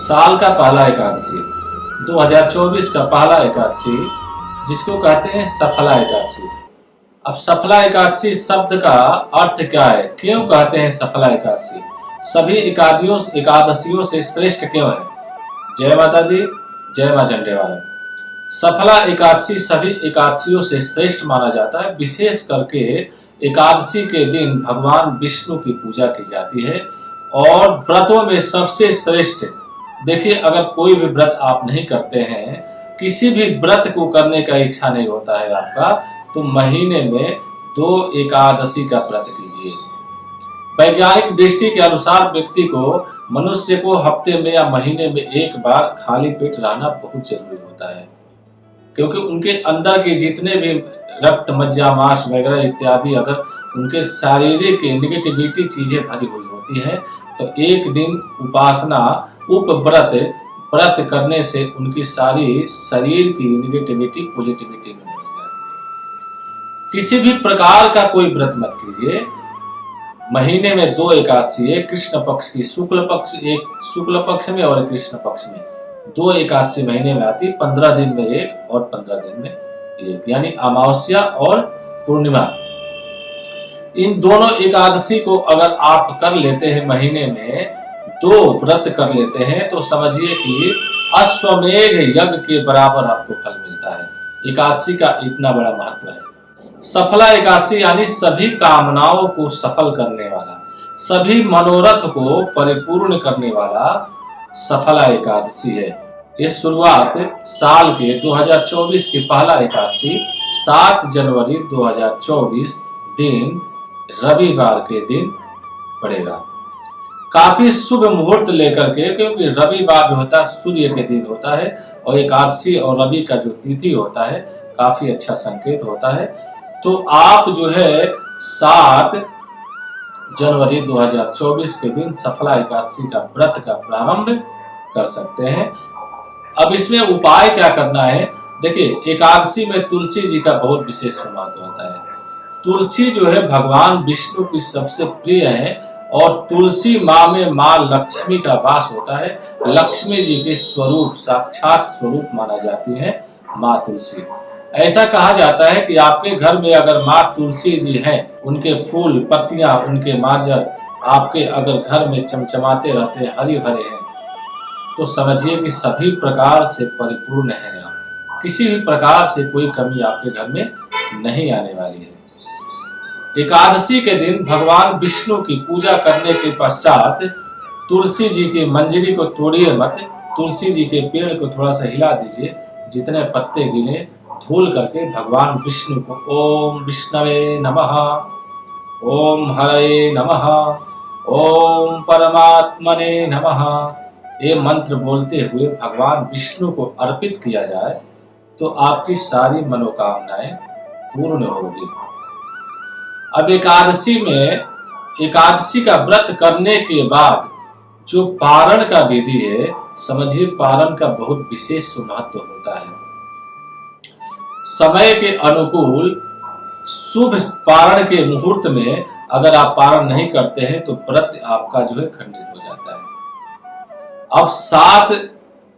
साल का पहला एकादशी 2024 का पहला एकादशी जिसको कहते हैं सफला एकादशी। अब सफला एकादशी शब्द का अर्थ क्या है, क्यों कहते हैं सफला एकादशी, सभी एकादशियों से श्रेष्ठ क्यों है। जय माता दी, जय मां झंडेवाला। सफला एकादशी सभी एकादशियों से श्रेष्ठ माना जाता है। विशेष करके एकादशी के दिन भगवान विष्णु की पूजा की जाती है और व्रतों में सबसे श्रेष्ठ। देखिए, अगर कोई भी व्रत आप नहीं करते हैं, किसी भी व्रत को करने का इच्छा नहीं होता है आपका, तो महीने में 2 एकादशी का व्रत कीजिए। वैज्ञानिक दृष्टि के अनुसार व्यक्ति को, मनुष्य को हफ्ते में या महीने में एक बार खाली पेट रहना बहुत जरूरी होता है, क्योंकि उनके अंदर के जितने भी रक्त, मज्जा, मांस वगैरह इत्यादि अगर उनके शारीरिक निगेटिविटी चीजें भरी हुई होती है, तो एक दिन उपासना व्रत करने से उनकी सारी शरीर की निगेटिविटी पॉजिटिविटी में बदल जाती है। किसी भी प्रकार का कोई व्रत मत कीजिए। महीने में 2 एकादशी, एक कृष्ण पक्ष की एक शुक्ल पक्ष में और कृष्ण पक्ष में 2 एकादशी महीने में आती, 15 दिन में एक और 15 दिन में एक, यानी अमावस्या और पूर्णिमा। इन दोनों एकादशी को अगर आप कर लेते हैं, महीने में 2 व्रत कर लेते हैं, तो समझिए कि अश्वमेध यज्ञ के बराबर आपको फल मिलता है। एकादशी का इतना बड़ा महत्व है। सफला एकादशी यानी सभी कामनाओं को सफल करने वाला, सभी मनोरथ को परिपूर्ण करने वाला सफला एकादशी है। ये शुरुआत साल के 2024 की पहला एकादशी 7 जनवरी 2024 दिन रविवार के दिन पड़ेगा। काफी शुभ मुहूर्त लेकर के, क्योंकि रविवार जो होता है सूर्य के दिन होता है और एकादशी और रवि का जो तिथि होता है काफी अच्छा संकेत होता है। तो आप जो है 7 जनवरी 2024 के दिन सफला एकादशी का व्रत का प्रारंभ कर सकते हैं। अब इसमें उपाय क्या करना है, देखिए, एकादशी में तुलसी जी का बहुत विशेष महत्व होता है। तुलसी जो है भगवान विष्णु की सबसे प्रिय है और तुलसी माँ में माँ लक्ष्मी का वास होता है। लक्ष्मी जी के स्वरूप, साक्षात स्वरूप माना जाती है माँ तुलसी। ऐसा कहा जाता है कि आपके घर में अगर माँ तुलसी जी हैं, उनके फूल, पत्तियां, उनके मार्जर आपके अगर घर में चमचमाते रहते हैं, हरी भरे हैं, तो समझिए कि सभी प्रकार से परिपूर्ण है आप। किसी भी प्रकार से कोई कमी आपके घर में नहीं आने वाली है। एकादशी के दिन भगवान विष्णु की पूजा करने के पश्चात तुलसी जी की मंजरी को तोड़िए मत, तुलसी जी के पेड़ को थोड़ा सा हिला दीजिए, जितने पत्ते गिरे धूल करके भगवान विष्णु को ओम विष्णवे नमः, ओम हरे नमः, ओम परमात्मने नमः, ये मंत्र बोलते हुए भगवान विष्णु को अर्पित किया जाए तो आपकी सारी मनोकामनाएं पूर्ण होगी। अब एकादशी का व्रत करने के बाद जो पारण का विधि है, समझिए पारण का बहुत विशेष महत्व होता है। समय के अनुकूल शुभ पारण के मुहूर्त में अगर आप पारण नहीं करते हैं तो व्रत आपका जो है खंडित हो जाता है। अब 7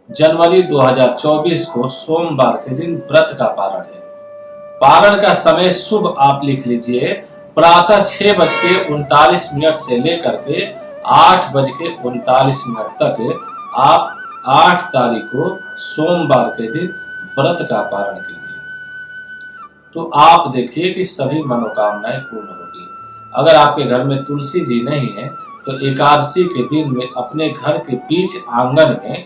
जनवरी 2024 को सोमवार के दिन व्रत का पारण है। पारण का समय शुभ आप लिख लीजिए, प्रातः 6:39 से लेकर के 8:39 तक आप 8 तारीख को सोमवार के दिन व्रत का पारण कीजिए। तो आप देखिए कि सभी मनोकामनाएं पूर्ण होगी। अगर आपके घर में तुलसी जी नहीं है, तो एकादशी के दिन में अपने घर के बीच आंगन में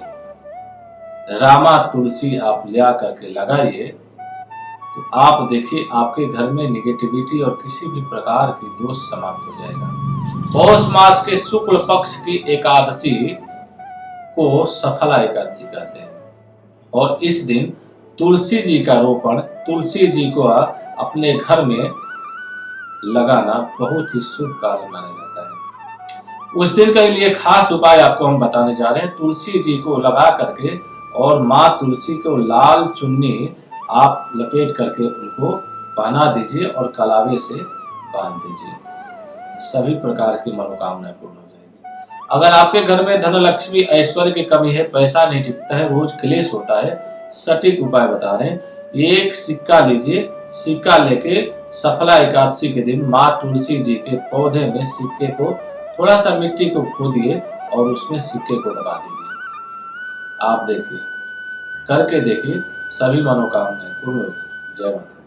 रामा तुलसी आप ले करके लगाइए, तो आप देखिए आपके घर में निगेटिविटी और किसी भी प्रकार की दोष समाप्त हो जाएगा। पौष मास के शुक्ल पक्ष की एकादशी को सफला एकादशी कहते हैं और इस दिन तुलसी जी का रोपण, तुलसी जी को अपने घर में लगाना बहुत ही शुभ कार्य माना जाता है। उस दिन के लिए खास उपाय आपको हम बताने जा रहे हैं। तुलसी जी को लगा करके और माँ तुलसी को लाल चुन्नी आप लपेट करके उनको पहना दीजिए और कलावे से बांध दीजिए। सभी प्रकार की मनोकामनाएं पूर्ण हो जाएगी। अगर आपके घर में धन लक्ष्मी ऐश्वर्य की कमी है, पैसा नहीं टिकता है, रोज क्लेश होता है, सटीक उपाय बता रहे हैं। एक सिक्का लीजिए, सिक्का लेके सफला एकादशी के दिन माँ तुलसी जी के पौधे में सिक्के को थोड़ा सा मिट्टी को खोदिए और उसमें सिक्के को दबा दीजिए। आप देखिए, करके देखिए, सभी मनोकामनाएं पूर्ण होगी। जय माता।